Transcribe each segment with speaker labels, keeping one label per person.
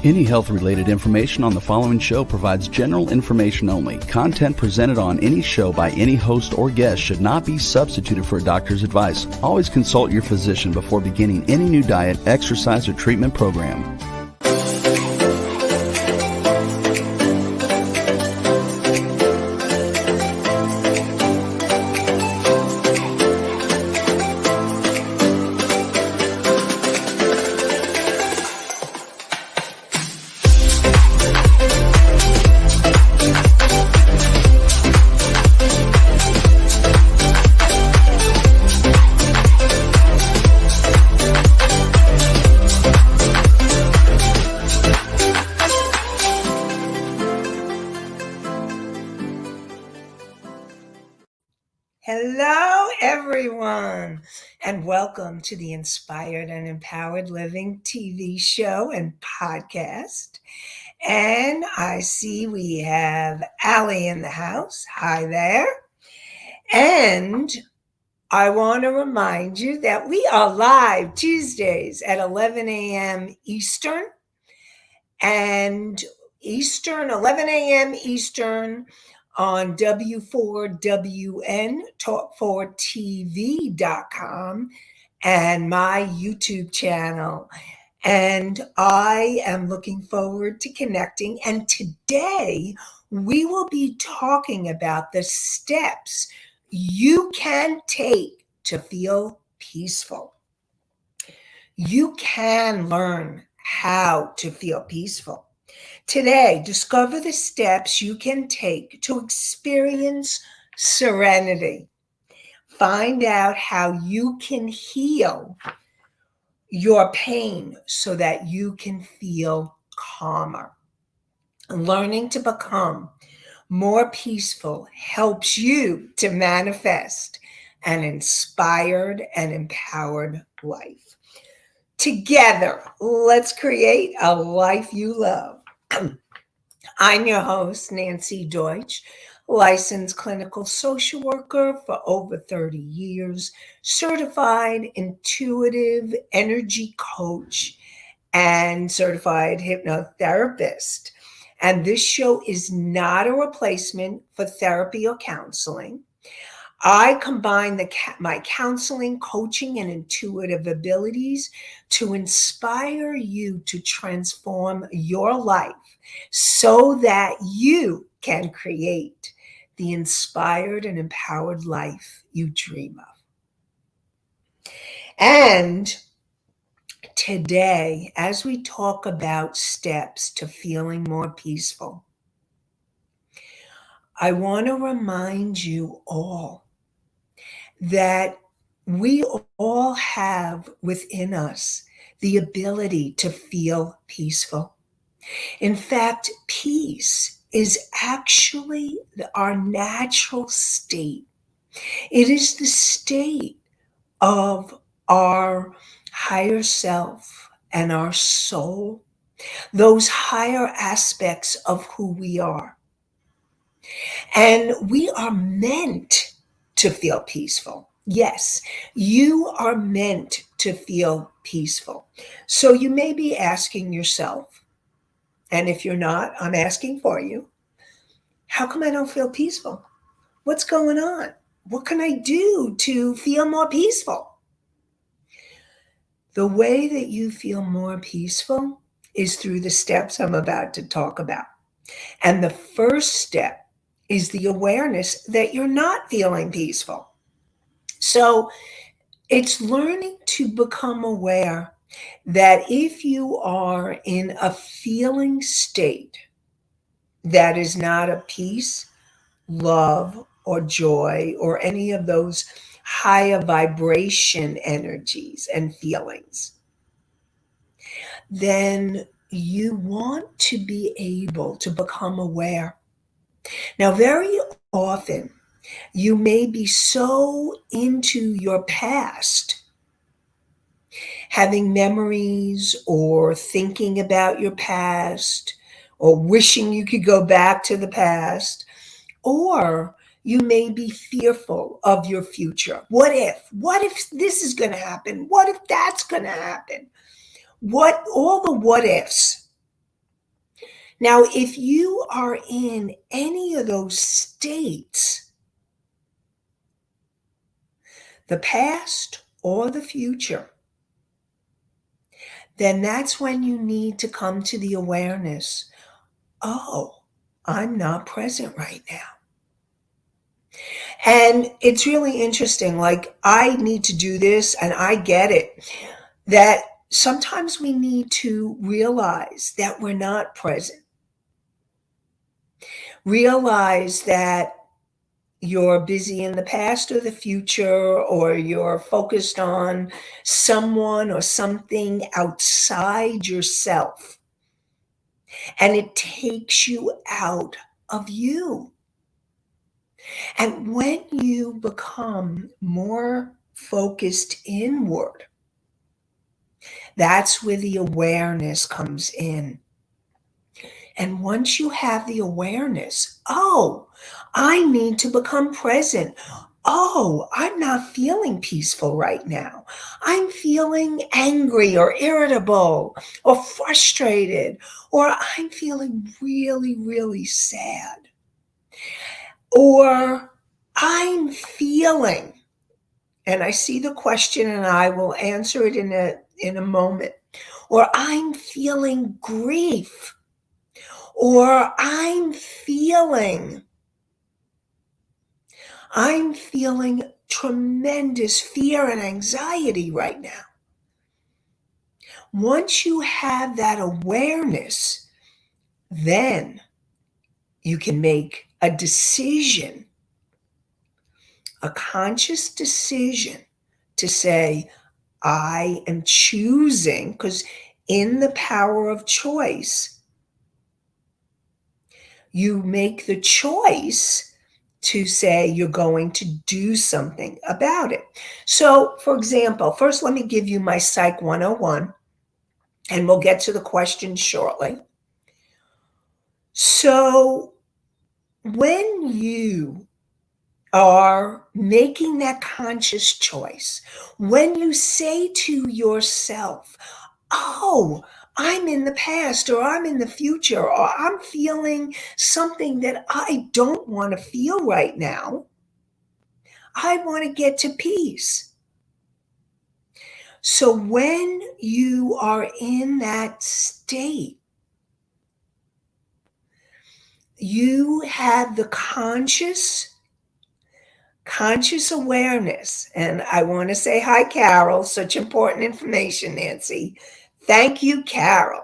Speaker 1: Any health-related information on the following show provides general information only. Content presented on any show by any host or guest should not be substituted for a doctor's advice. Always consult your physician before beginning any new diet, exercise, or treatment program.
Speaker 2: Hello, everyone, and welcome to the Inspired and Empowered Living TV show and podcast. And I see we have Allie in the house. Hi there. And I want to remind you that we are live Tuesdays at 11 a.m. Eastern and 11 a.m. Eastern on W4WN, talk4tv.com, and my YouTube channel. And I am looking forward to connecting. And today we will be talking about the steps you can take to feel peaceful. You can learn how to feel peaceful. Today, discover the steps you can take to experience serenity. Find out how you can heal your pain so that you can feel calmer. Learning to become more peaceful helps you to manifest an inspired and empowered life. Together, let's create a life you love. I'm your host, Nanci Deutsch, licensed clinical social worker for over 30 years, certified intuitive energy coach, and certified hypnotherapist. And this show is not a replacement for therapy or counseling. I combine my counseling, coaching, and intuitive abilities to inspire you to transform your life so that you can create the inspired and empowered life you dream of. And today, as we talk about steps to feeling more peaceful, I want to remind you all that we all have within us the ability to feel peaceful. In fact, peace is actually our natural state. It is the state of our higher self and our soul, those higher aspects of who we are. And we are meant to feel peaceful. Yes, you are meant to feel peaceful. So you may be asking yourself, and if you're not, I'm asking for you, how come I don't feel peaceful? What's going on? What can I do to feel more peaceful? The way that you feel more peaceful is through the steps I'm about to talk about. And the first step is the awareness that you're not feeling peaceful. So it's learning to become aware that if you are in a feeling state that is not of peace, love, or joy, or any of those higher vibration energies and feelings, then you want to be able to become aware. Now, very often, you may be so into your past, having memories or thinking about your past or wishing you could go back to the past, or you may be fearful of your future. What if this is going to happen? What if that's going to happen? All the what ifs. Now, if you are in any of those states, the past or the future, then that's when you need to come to the awareness, oh, I'm not present right now. And it's really interesting. Like, I need to do this, and I get it, that sometimes we need to realize that we're not present. Realize that you're busy in the past or the future, or you're focused on someone or something outside yourself. And it takes you out of you. And when you become more focused inward, that's where the awareness comes in. And once you have the awareness, oh, I need to become present. Oh, I'm not feeling peaceful right now. I'm feeling angry or irritable or frustrated, or I'm feeling really, really sad. Or I'm feeling, and I see the question and I will answer it in a moment, or I'm feeling grief, or I'm feeling tremendous fear and anxiety right now. Once you have that awareness, then you can make a decision, a conscious decision to say, I am choosing, because in the power of choice, you make the choice to say you're going to do something about it. So, for example, first let me give you my Psych 101, and we'll get to the question shortly. So, when you are making that conscious choice, when you say to yourself, oh, I'm in the past, or I'm in the future, or I'm feeling something that I don't want to feel right now, I want to get to peace. So when you are in that state, you have the conscious awareness. And I want to say hi, Carol. Such important information, Nanci. Thank you, Carol.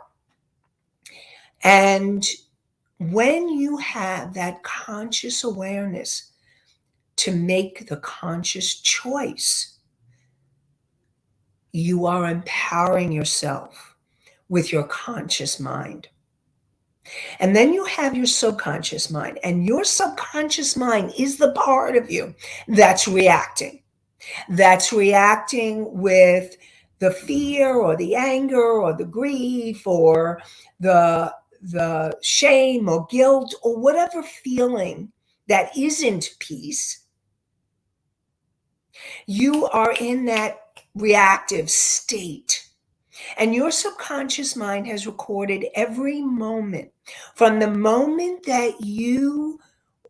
Speaker 2: And when you have that conscious awareness to make the conscious choice, you are empowering yourself with your conscious mind. And then you have your subconscious mind, and your subconscious mind is the part of you that's reacting. That's reacting with the fear or the anger or the grief or the shame or guilt or whatever feeling that isn't peace. You are in that reactive state. And your subconscious mind has recorded every moment from the moment that you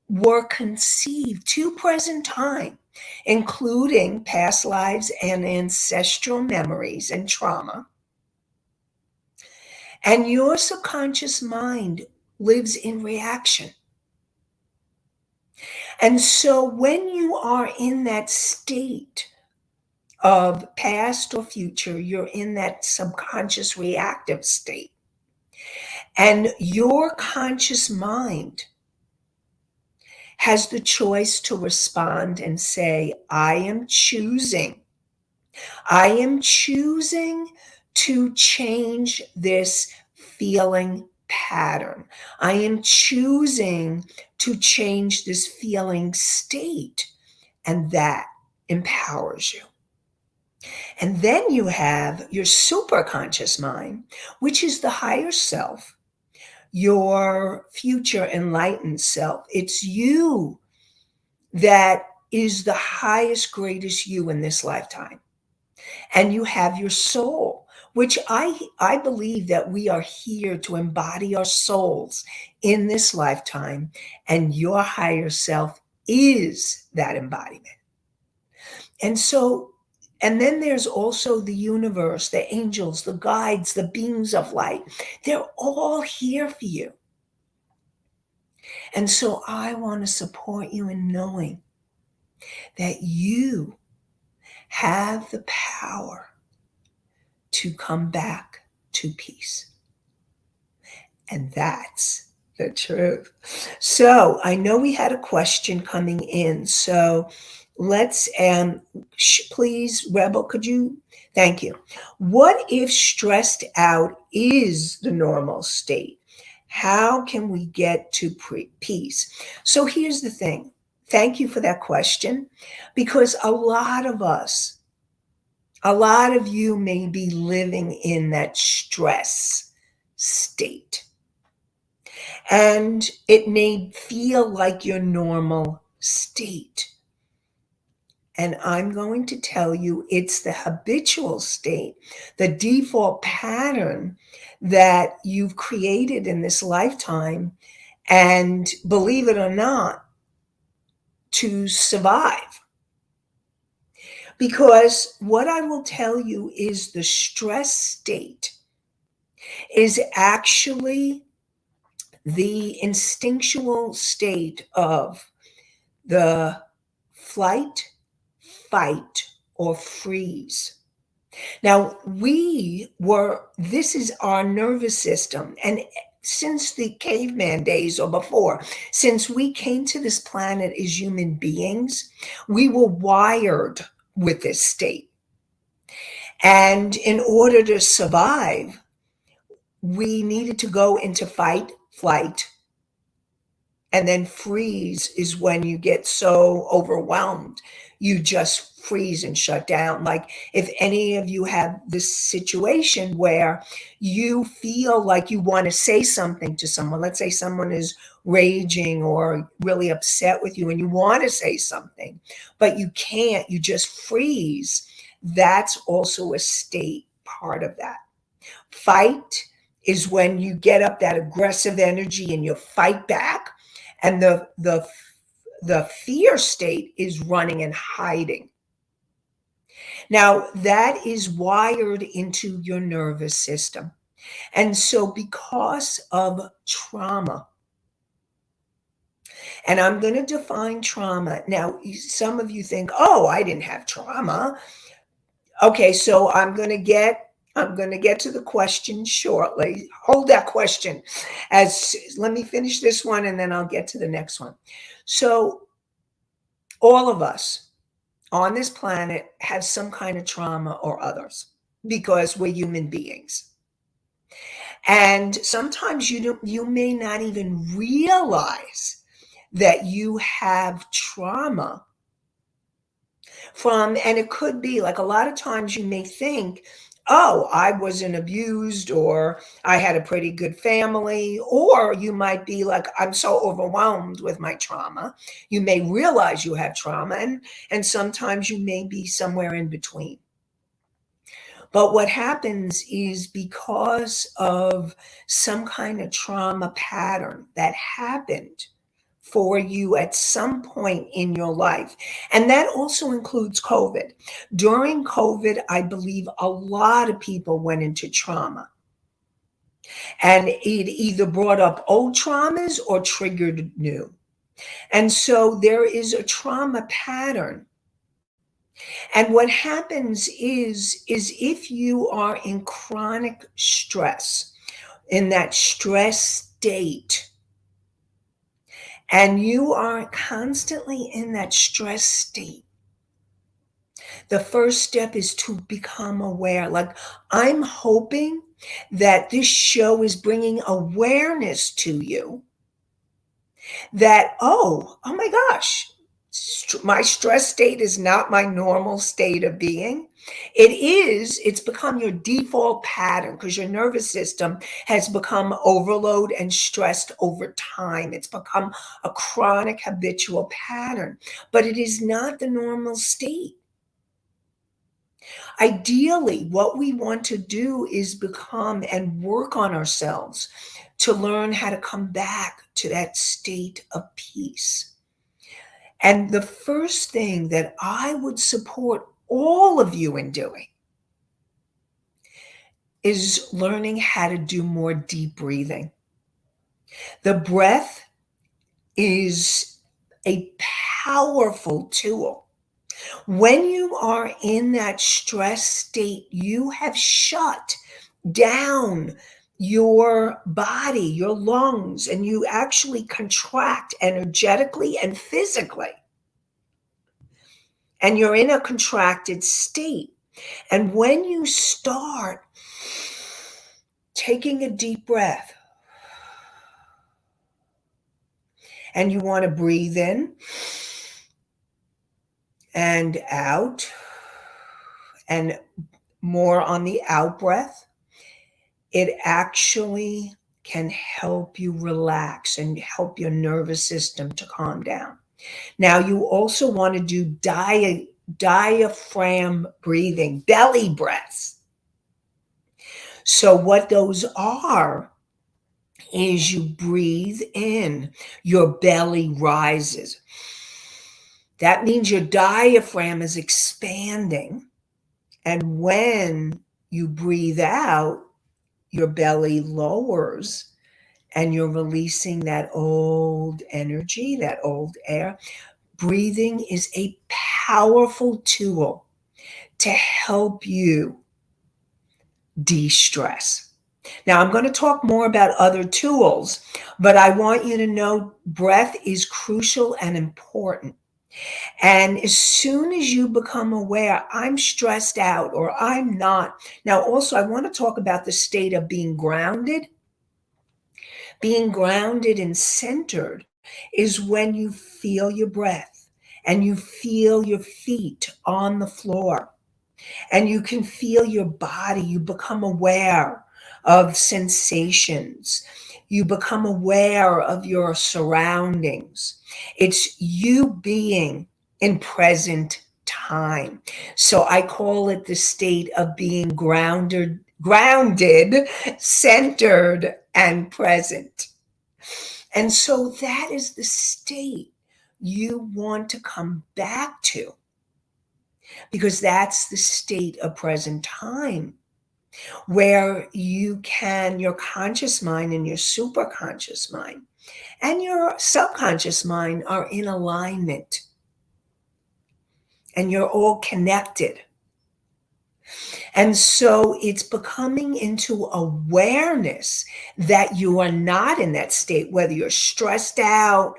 Speaker 2: were conceived to present time, including past lives and ancestral memories and trauma. And your subconscious mind lives in reaction. And so when you are in that state of past or future, you're in that subconscious reactive state. And your conscious mind has the choice to respond and say, I am choosing to change this feeling pattern. I am choosing to change this feeling state. And that empowers you. And then you have your superconscious mind, which is the higher self, your future enlightened self. It's you that is the highest, greatest you in this lifetime. And you have your soul, which I believe that we are here to embody our souls in this lifetime, and your higher self is that embodiment. And so, and then there's also the universe, the angels, the guides, the beings of light. They're all here for you. And so I want to support you in knowing that you have the power to come back to peace. And that's the truth. So I know we had a question coming in. So let's, please, Rebel, could you? Thank you. What if stressed out is the normal state? How can we get to peace? So here's the thing. Thank you for that question, because a lot of us, a lot of you may be living in that stress state. And it may feel like your normal state. And I'm going to tell you it's the habitual state, the default pattern that you've created in this lifetime. And believe it or not, to survive. Because what I will tell you is the stress state is actually the instinctual state of the flight, fight, or freeze. Now, this is our nervous system. And since the caveman days or before, since we came to this planet as human beings, we were wired with this state. And in order to survive, we needed to go into fight, flight, and then freeze is when you get so overwhelmed, you just freeze and shut down. Like if any of you have this situation where you feel like you want to say something to someone, let's say someone is raging or really upset with you and you want to say something, but you can't, you just freeze. That's also a state part of that. Fight is when you get up that aggressive energy and you fight back. And the fear state is running and hiding. Now, that is wired into your nervous system. And so because of trauma, and I'm going to define trauma. Now, some of you think, oh, I didn't have trauma. Okay, so I'm going to get to the question shortly. Hold that question. Let me finish this one and then I'll get to the next one. So all of us on this planet have some kind of trauma or others because we're human beings. And sometimes you may not even realize that you have trauma from, and it could be like a lot of times you may think, oh, I wasn't abused, or I had a pretty good family, or you might be like, I'm so overwhelmed with my trauma. You may realize you have trauma, and sometimes you may be somewhere in between. But what happens is because of some kind of trauma pattern that happened for you at some point in your life. And that also includes COVID. During COVID, I believe a lot of people went into trauma. And it either brought up old traumas or triggered new. And so there is a trauma pattern. And what happens is if you are in chronic stress, in that stress state, and you are constantly in that stress state, the first step is to become aware. Like, I'm hoping that this show is bringing awareness to you that, oh my gosh, my stress state is not my normal state of being. It's become your default pattern because your nervous system has become overload and stressed over time. It's become a chronic habitual pattern, but it is not the normal state. Ideally, what we want to do is become and work on ourselves to learn how to come back to that state of peace. And the first thing that I would support all of you in doing is learning how to do more deep breathing. The breath is a powerful tool. When you are in that stress state, you have shut down your body, your lungs, and you actually contract energetically and physically. And you're in a contracted state. And when you start taking a deep breath, and you want to breathe in and out, and more on the out breath, it actually can help you relax and help your nervous system to calm down. Now, you also want to do diaphragm breathing, belly breaths. So what those are is you breathe in, your belly rises. That means your diaphragm is expanding. And when you breathe out, your belly lowers and you're releasing that old energy, that old air. Breathing is a powerful tool to help you de-stress. Now, I'm going to talk more about other tools, but I want you to know breath is crucial and important. And as soon as you become aware, I'm stressed out or I'm not. Now, also, I want to talk about the state of being grounded. Being grounded and centered is when you feel your breath and you feel your feet on the floor and you can feel your body. You become aware of sensations. You become aware of your surroundings. It's you being in present time. So I call it the state of being grounded, centered, and present. And so that is the state you want to come back to, because that's the state of present time where you can, your conscious mind and your superconscious mind and your subconscious mind are in alignment and you're all connected. And so it's becoming into awareness that you are not in that state, whether you're stressed out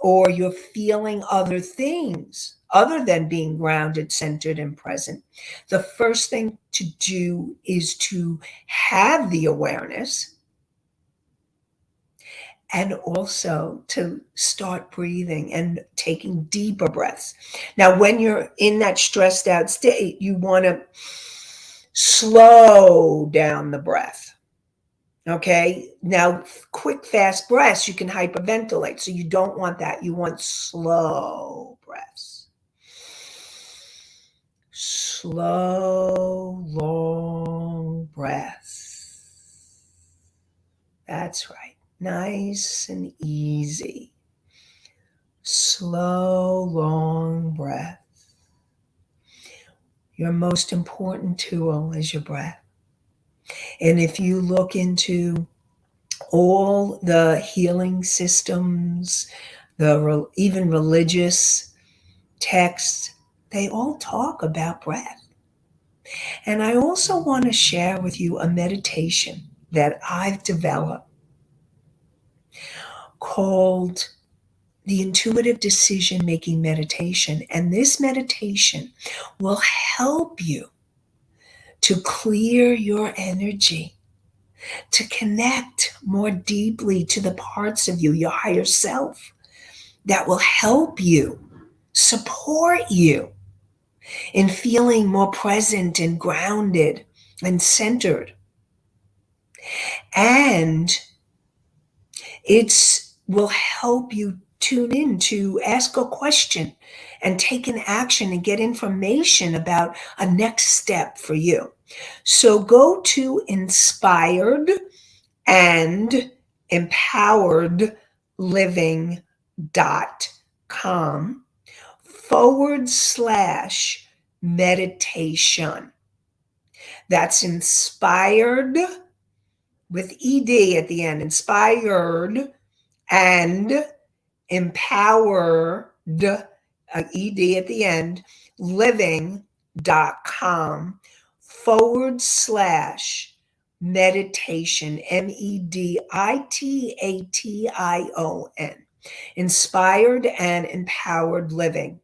Speaker 2: or you're feeling other things other than being grounded, centered, and present. The first thing to do is to have the awareness and also to start breathing and taking deeper breaths. Now, when you're in that stressed out state, you want to slow down the breath. Okay. Now, quick, fast breaths, you can hyperventilate. So you don't want that. You want slow breaths. Slow, long breaths. That's right. Nice and easy. Slow, long breath. Your most important tool is your breath. And if you look into all the healing systems, even religious texts, they all talk about breath. And I also want to share with you a meditation that I've developed called the Intuitive Decision Making Meditation. And this meditation will help you to clear your energy, to connect more deeply to the parts of you, your higher self, that will help you, support you in feeling more present and grounded and centered. And it will help you tune in to ask a question and take an action and get information about a next step for you. So go to inspired and empowered living.com / meditation. That's inspired with ED at the end, inspired and empowered, ED at the end, living.com / meditation, meditation, inspired and empowered living.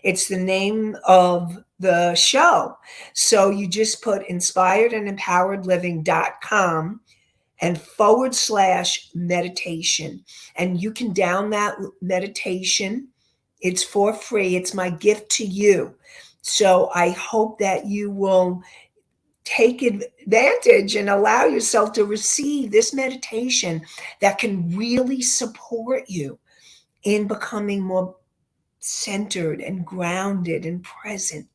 Speaker 2: It's the name of the show. So you just put inspired and empowered living.com and / meditation. And you can down that meditation. It's for free. It's my gift to you. So I hope that you will take advantage and allow yourself to receive this meditation that can really support you in becoming more centered and grounded and present.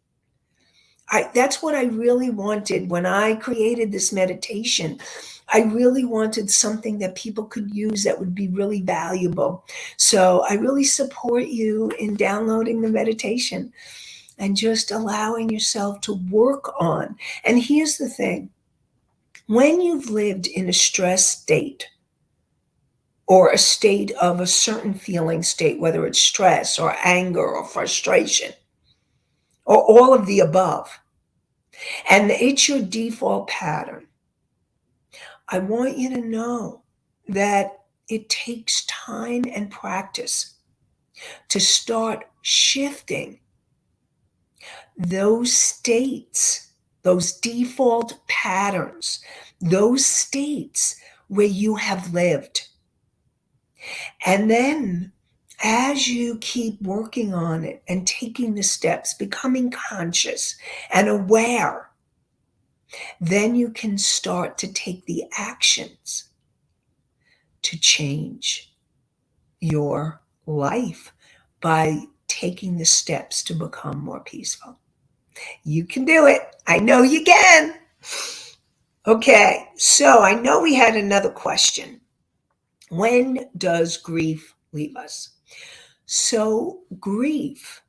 Speaker 2: That's what I really wanted when I created this meditation. I really wanted something that people could use that would be really valuable. So I really support you in downloading the meditation and just allowing yourself to work on. And here's the thing. When you've lived in a stress state or a state of a certain feeling state, whether it's stress or anger or frustration or all of the above, and it's your default pattern, I want you to know that it takes time and practice to start shifting those states, those default patterns, those states where you have lived. And then as you keep working on it and taking the steps, becoming conscious and aware, then you can start to take the actions to change your life by taking the steps to become more peaceful. You can do it. I know you can. Okay, so I know we had another question. When does grief leave us? So grief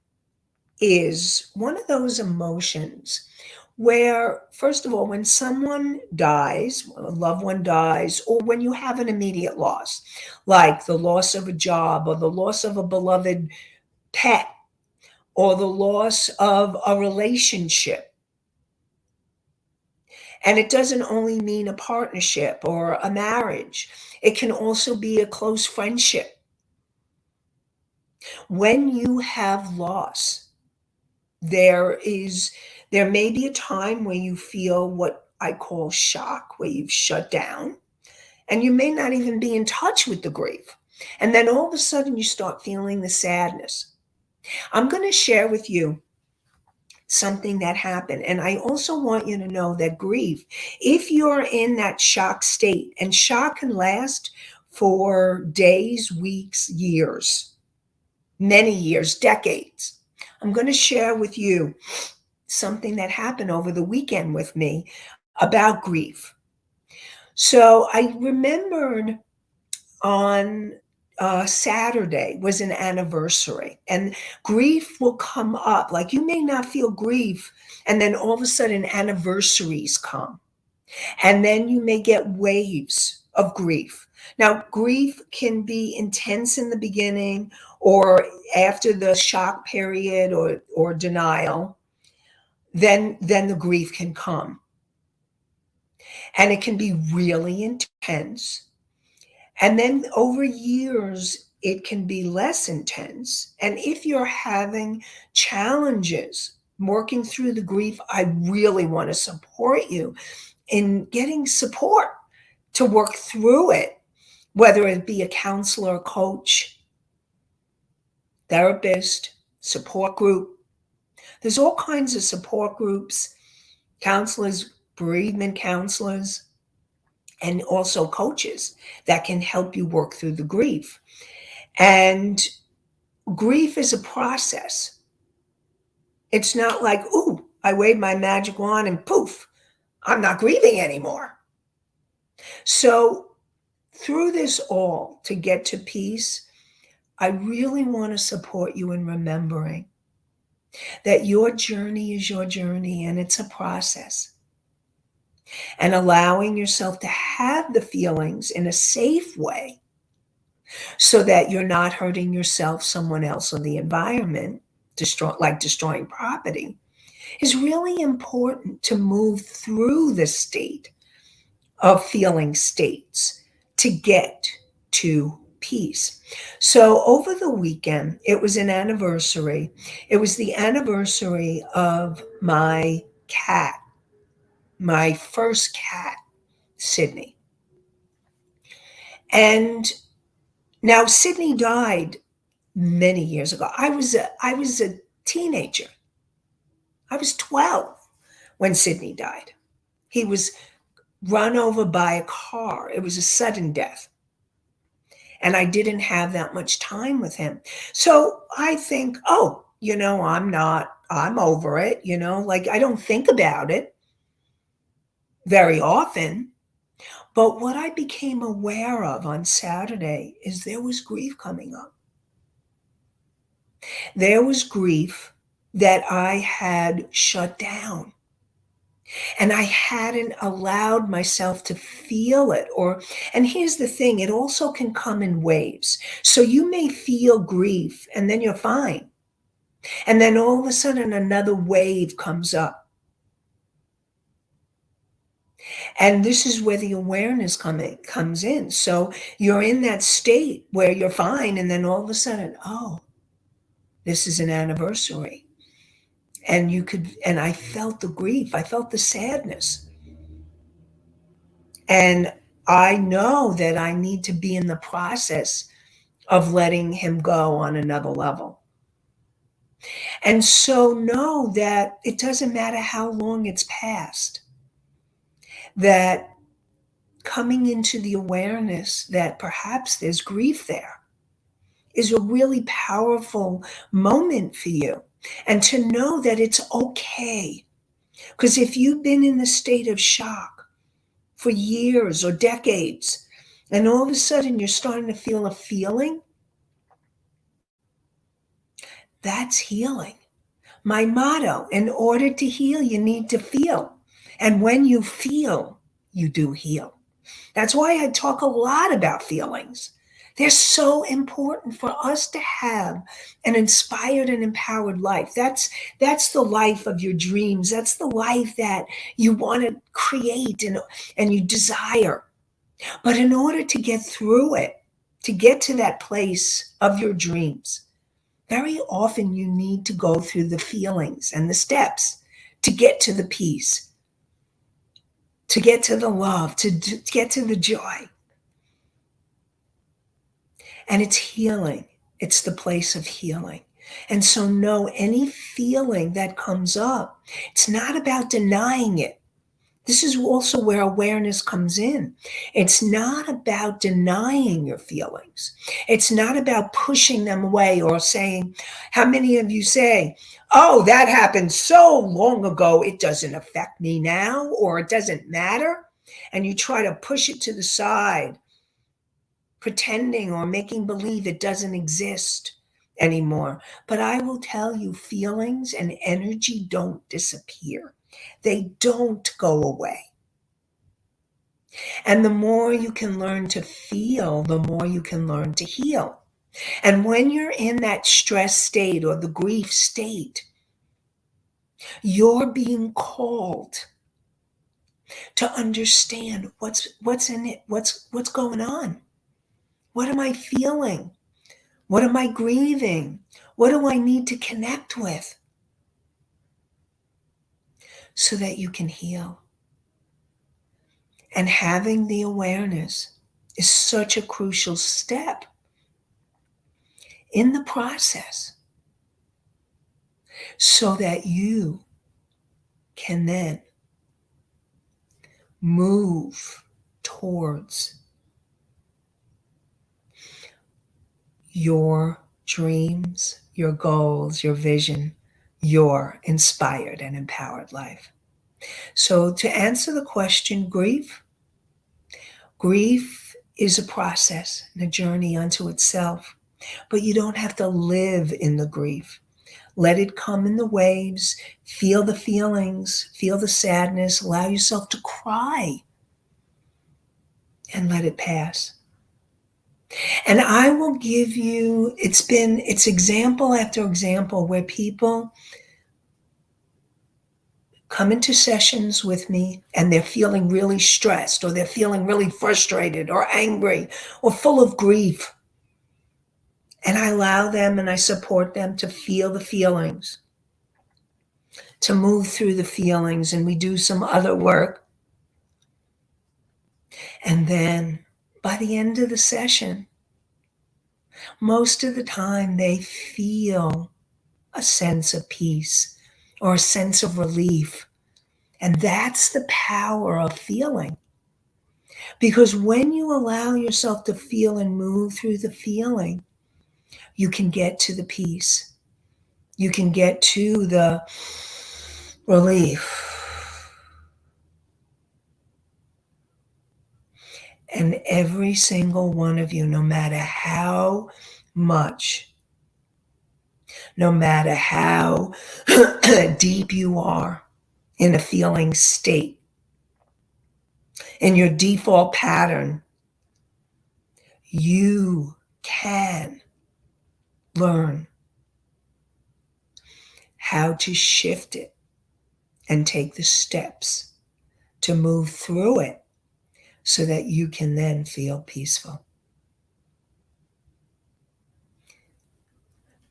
Speaker 2: is one of those emotions where, first of all, when someone dies, a loved one dies, or when you have an immediate loss, like the loss of a job or the loss of a beloved pet or the loss of a relationship. And it doesn't only mean a partnership or a marriage. It can also be a close friendship. When you have loss, there may be a time where you feel what I call shock, where you've shut down, and you may not even be in touch with the grief. And then all of a sudden you start feeling the sadness. I'm going to share with you something that happened. And I also want you to know that grief, if you're in that shock state, and shock can last for days, weeks, years, many years, decades. I'm going to share with you something that happened over the weekend with me about grief. So I remembered on Saturday was an anniversary, and grief will come up. Like you may not feel grief, and then all of a sudden anniversaries come, and then you may get waves of grief. Now, grief can be intense in the beginning or after the shock period or denial, then the grief can come. And it can be really intense. And then over years, it can be less intense. And if you're having challenges working through the grief, I really want to support you in getting support to work through it, whether it be a counselor, coach, therapist, support group. There's all kinds of support groups, counselors, bereavement counselors, and also coaches that can help you work through the grief. And grief is a process. It's not like, ooh, I waved my magic wand and poof, I'm not grieving anymore. So, through this all, to get to peace, I really want to support you in remembering that your journey is your journey and it's a process. And allowing yourself to have the feelings in a safe way so that you're not hurting yourself, someone else, or the environment, destroying property, is really important to move through the state of feeling states to get to peace. So over the weekend, it was an anniversary. It was the anniversary of my cat, my first cat, Sydney. And now Sydney died many years ago. I was a teenager. I was 12 when Sydney died. He was run over by a car. It was a sudden death. And I didn't have that much time with him. So I think, oh, I'm over it, like I don't think about it very often. But what I became aware of on Saturday is there was grief coming up. There was grief that I had shut down. And I hadn't allowed myself to feel it. And here's the thing, it also can come in waves. So you may feel grief and then you're fine. And then all of a sudden another wave comes up. And this is where the awareness comes in. So you're in that state where you're fine. And then all of a sudden, oh, this is an anniversary. And I felt the grief. I felt the sadness. And I know that I need to be in the process of letting him go on another level. And so know that it doesn't matter how long it's passed, that coming into the awareness that perhaps there's grief there is a really powerful moment for you. And to know that it's okay. Because if you've been in the state of shock for years or decades, and all of a sudden you're starting to feel a feeling, that's healing. My motto, in order to heal, you need to feel. And when you feel, you do heal. That's why I talk a lot about feelings. They're so important for us to have an inspired and empowered life. That's the life of your dreams. That's the life that you want to create and you desire. But in order to get through it, to get to that place of your dreams, very often you need to go through the feelings and the steps to get to the peace, to get to the love, to get to the joy. And it's healing. It's the place of healing. And so know any feeling that comes up, it's not about denying it. This is also where awareness comes in. It's not about denying your feelings. It's not about pushing them away or saying, how many of you say, oh, that happened so long ago, it doesn't affect me now, or it doesn't matter. And you try to push it to the side, pretending or making believe it doesn't exist anymore. But I will tell you, feelings and energy don't disappear. They don't go away. And the more you can learn to feel, the more you can learn to heal. And when you're in that stress state or the grief state, you're being called to understand what's in it, what's going on. What am I feeling? What am I grieving? What do I need to connect with? So that you can heal. And having the awareness is such a crucial step in the process so that you can then move towards your dreams, your goals, your vision, your inspired and empowered life. So, to answer the question, grief is a process and a journey unto itself, but you don't have to live in the grief. Let it come in the waves, feel the feelings, feel the sadness, allow yourself to cry, and let it pass. And I will give you, it's example after example where people come into sessions with me and they're feeling really stressed, or they're feeling really frustrated or angry or full of grief. And I allow them and I support them to feel the feelings, to move through the feelings, and we do some other work. And then by the end of the session, most of the time they feel a sense of peace or a sense of relief. And that's the power of feeling. Because when you allow yourself to feel and move through the feeling, you can get to the peace. You can get to the relief. And every single one of you, no matter how much, no matter how deep you are in a feeling state, in your default pattern, you can learn how to shift it and take the steps to move through it so that you can then feel peaceful.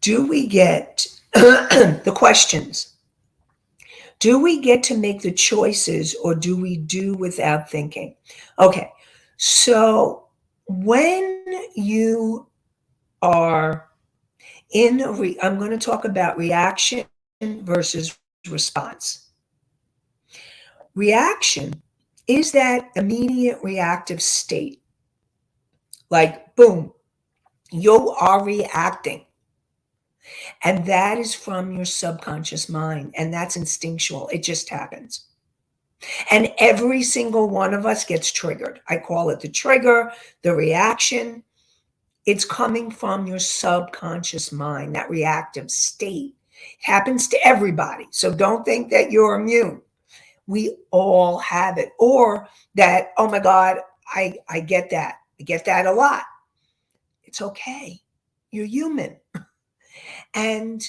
Speaker 2: Do we get the questions? Do we get to make the choices, or do we do without thinking? Okay, so when you are I'm going to talk about reaction versus response. Reaction is that immediate reactive state. Like, boom, you are reacting. And that is from your subconscious mind. And that's instinctual. It just happens. And every single one of us gets triggered. I call it the trigger, the reaction. It's coming from your subconscious mind, that reactive state. It happens to everybody. So don't think that you're immune. We all have it. Or that, oh my God, I get that. I get that a lot. It's okay. You're human. And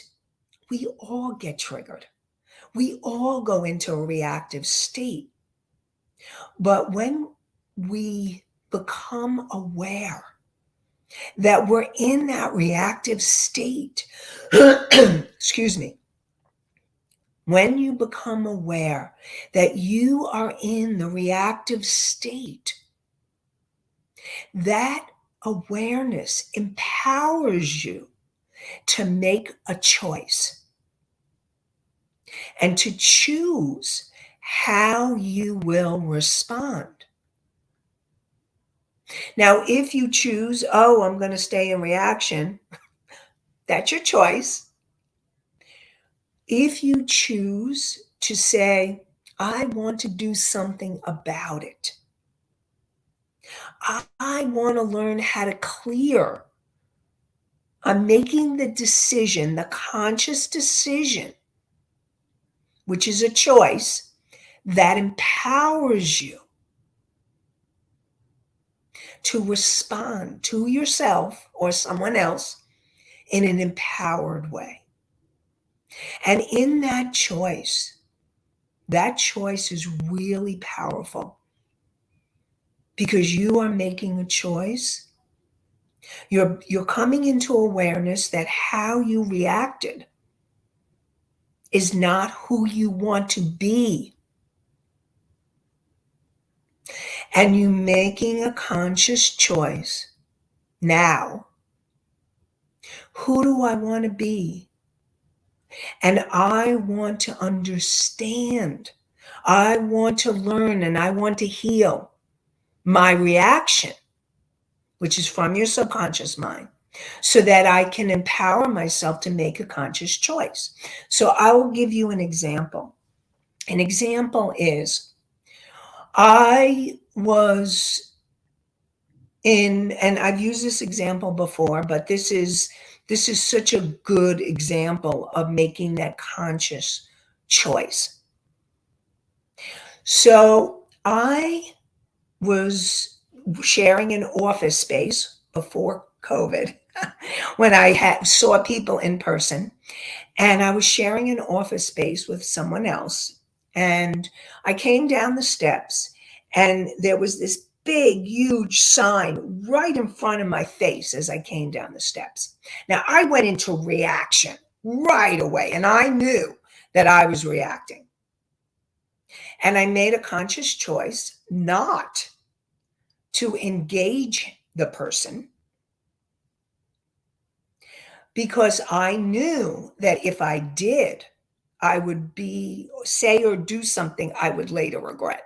Speaker 2: we all get triggered. We all go into a reactive state. But when we become aware that we're in that reactive state, excuse me, when you become aware that you are in the reactive state, that awareness empowers you to make a choice and to choose how you will respond. Now, if you choose, oh, I'm going to stay in reaction, that's your choice. If you choose to say, I want to do something about it, I want to learn how to clear. I'm making the decision, the conscious decision, which is a choice that empowers you to respond to yourself or someone else in an empowered way. And in that choice is really powerful because you are making a choice. You're coming into awareness that how you reacted is not who you want to be. And you making a conscious choice now. Who do I want to be? And I want to understand. I want to learn and I want to heal my reaction, which is from your subconscious mind. so that I can empower myself to make a conscious choice. So I will give you an example. An example is I was in, and I've used this example before, but this is such a good example of making that conscious choice. So I was sharing an office space before COVID when I saw people in person, and I was sharing an office space with someone else. And I came down the steps, and there was this big, huge sign right in front of my face as I came down the steps. Now, I went into reaction right away, and I knew that I was reacting. And I made a conscious choice not to engage the person because I knew that if I did, I would say or do something I would later regret.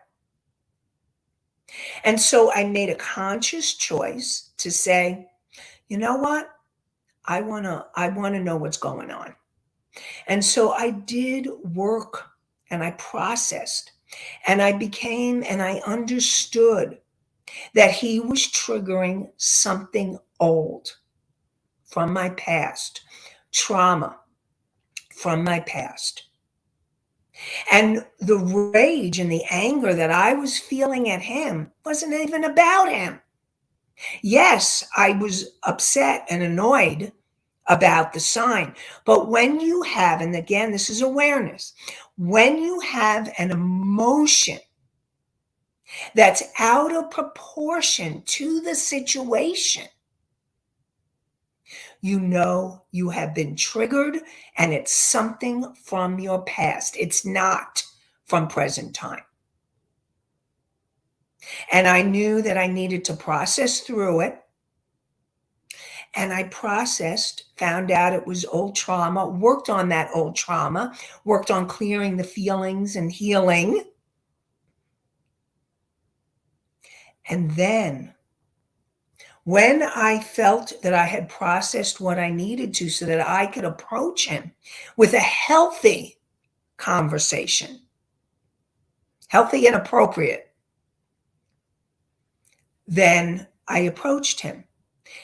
Speaker 2: And so I made a conscious choice to say, you know what? I want to know what's going on. And so I did work and I processed and I understood that he was triggering something old from my past, trauma from my past. And the rage and the anger that I was feeling at him wasn't even about him. Yes, I was upset and annoyed about the sign. But when you have, and again, this is awareness, when you have an emotion that's out of proportion to the situation, you know you have been triggered and it's something from your past. It's not from present time. And I knew that I needed to process through it. And I processed, found out it was old trauma, worked on that old trauma, worked on clearing the feelings and healing. And then when I felt that I had processed what I needed to so that I could approach him with a healthy conversation, healthy and appropriate, then I approached him.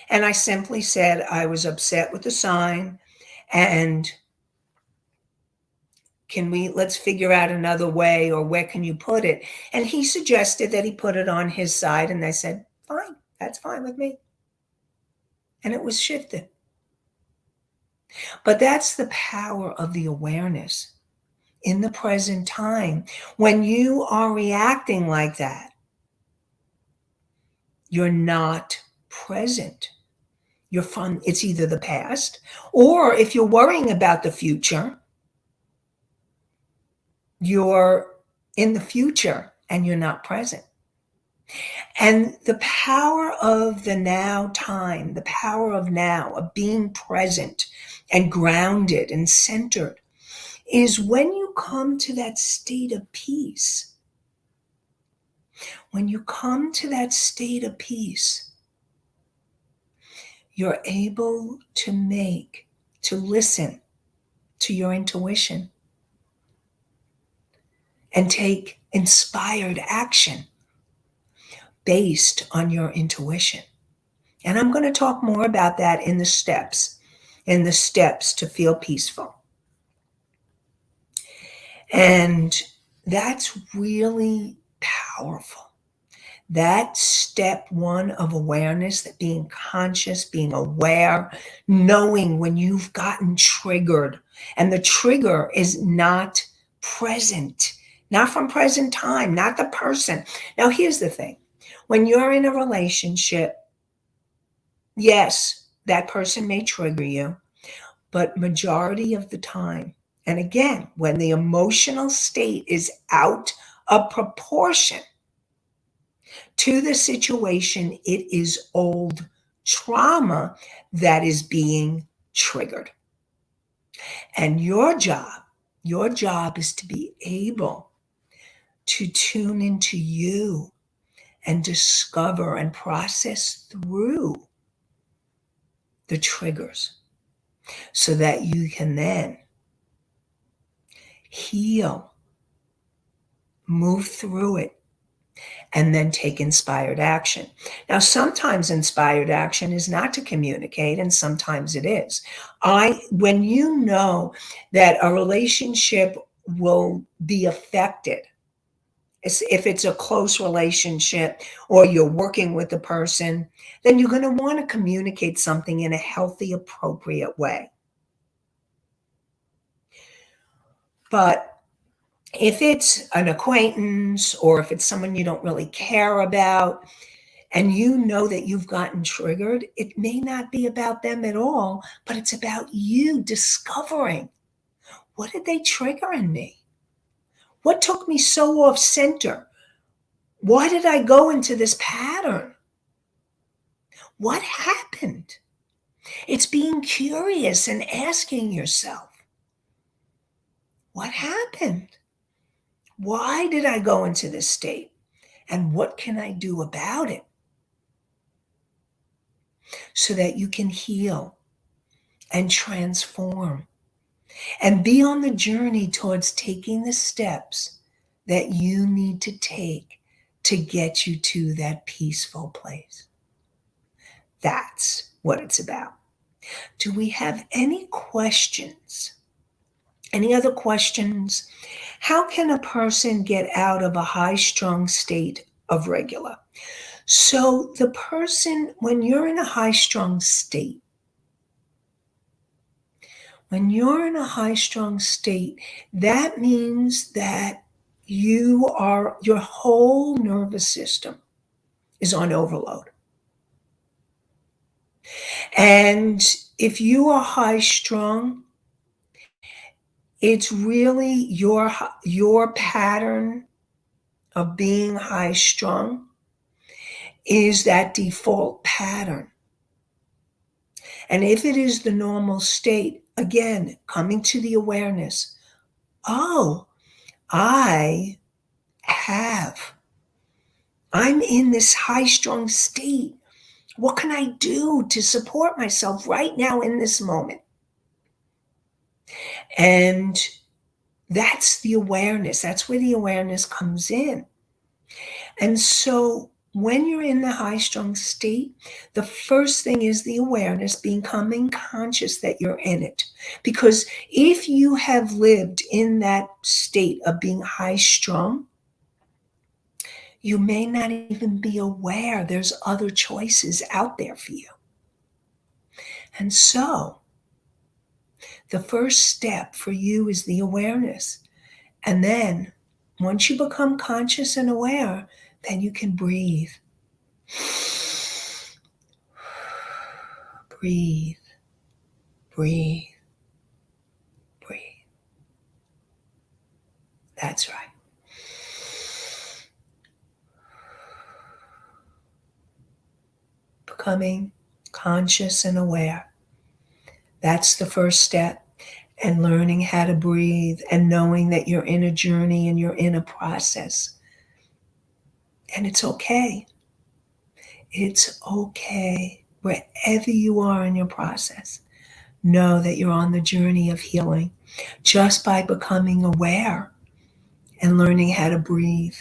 Speaker 2: And I simply said I was upset with the sign and let's figure out another way, or where can you put it? And he suggested that he put it on his side, and I said, fine, that's fine with me. And it was shifted. But that's the power of the awareness in the present time. When you are reacting like that, you're not present. It's either the past, or if you're worrying about the future, you're in the future and you're not present. And the power of the now time, the power of now, of being present and grounded and centered, is when you come to that state of peace. When you come to that state of peace, you're able to listen to your intuition and take inspired action based on your intuition. And I'm going to talk more about that in the steps to feel peaceful. And that's really powerful. That step one of awareness, that being conscious, being aware, knowing when you've gotten triggered, and the trigger is not present, not from present time, not the person. Now, here's the thing. When you're in a relationship, yes, that person may trigger you, but majority of the time, and again, when the emotional state is out of proportion to the situation, it is old trauma that is being triggered. And your job is to be able to tune into you and discover and process through the triggers, so that you can then heal, move through it, and then take inspired action. Now, sometimes inspired action is not to communicate, and sometimes it is. When you know that a relationship will be affected, if it's a close relationship or you're working with a person, then you're going to want to communicate something in a healthy, appropriate way. But if it's an acquaintance or if it's someone you don't really care about, and you know that you've gotten triggered, it may not be about them at all, but it's about you discovering, what did they trigger in me? What took me so off center? Why did I go into this pattern? What happened? It's being curious and asking yourself, what happened? Why did I go into this state? And what can I do about it? So that you can heal and transform and be on the journey towards taking the steps that you need to take to get you to that peaceful place. That's what it's about. Do we have any questions? Any other questions? How can a person get out of a high-strung state of regular? So the person, when you're in a high-strung state, that means that your whole nervous system is on overload. And if you are high strung, it's really your pattern of being high strung is that default pattern. And if it is the normal state, again, coming to the awareness, oh, I'm in this high strung state. What can I do to support myself right now in this moment? And that's the awareness. That's where the awareness comes in. And so when you're in the high strung state, the first thing is the awareness, becoming conscious that you're in it. Because if you have lived in that state of being high strung, you may not even be aware there's other choices out there for you. And so the first step for you is the awareness. And then once you become conscious and aware, then you can breathe. Breathe, breathe, breathe. That's right. Becoming conscious and aware. That's the first step. And learning how to breathe and knowing that you're in a journey and you're in a process. And it's okay. It's okay. Wherever you are in your process, know that you're on the journey of healing just by becoming aware and learning how to breathe.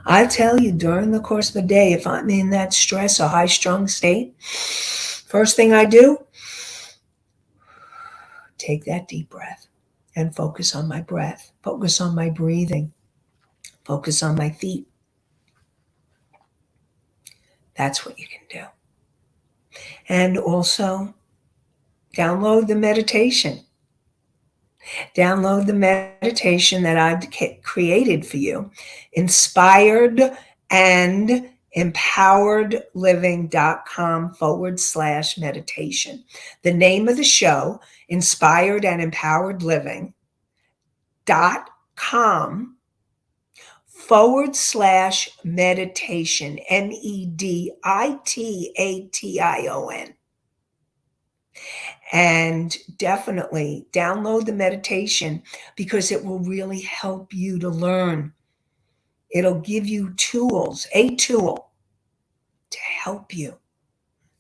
Speaker 2: I tell you, during the course of the day, if I'm in that stress or high-strung state, first thing I do, take that deep breath and focus on my breath, focus on my breathing, focus on my feet. That's what you can do. And also, download the meditation. Download the meditation that I've created for you. Inspired and empoweredliving.com/meditation. The name of the show, Inspired and Empowered Living.com/meditation, meditation. And definitely download the meditation because it will really help you to learn. It'll give you a tool to help you,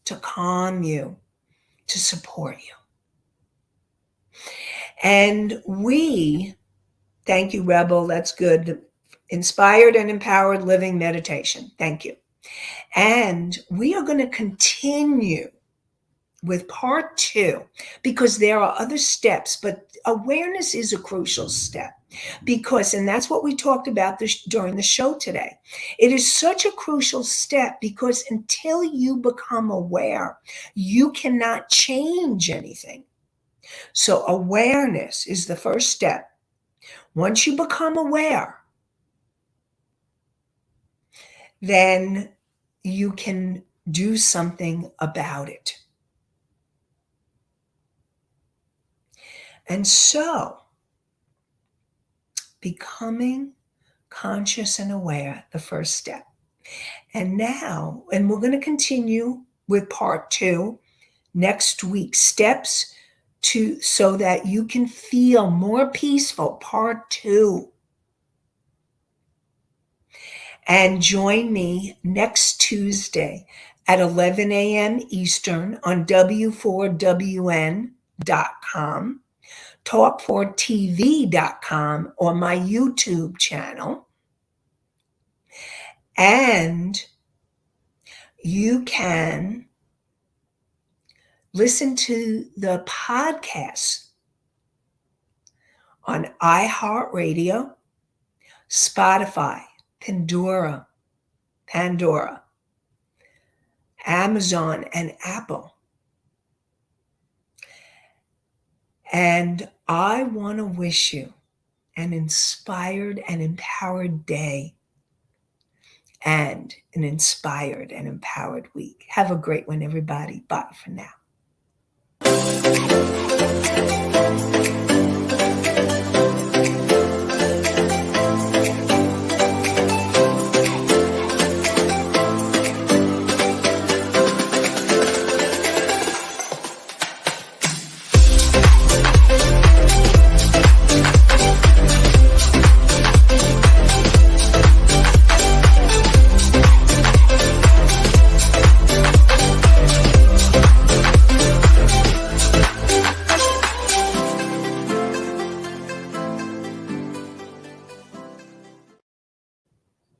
Speaker 2: to calm you, to support you. And thank you, Rebel, that's good. Inspired and Empowered Living Meditation. Thank you. And we are going to continue with part 2 because there are other steps, but awareness is a crucial step and that's what we talked about during the show today. It is such a crucial step because until you become aware, you cannot change anything. So awareness is the first step. Once you become aware, then you can do something about it. And so, becoming conscious and aware, the first step. And we're going to continue with part 2 next week, steps so that you can feel more peaceful, part 2. And join me next Tuesday at 11 a.m. Eastern on w4wn.com, talk4tv.com, or my YouTube channel. And you can listen to the podcast on iHeartRadio, Spotify, Pandora, Amazon, and Apple. And I want to wish you an inspired and empowered day and an inspired and empowered week. Have a great one, everybody. Bye for now.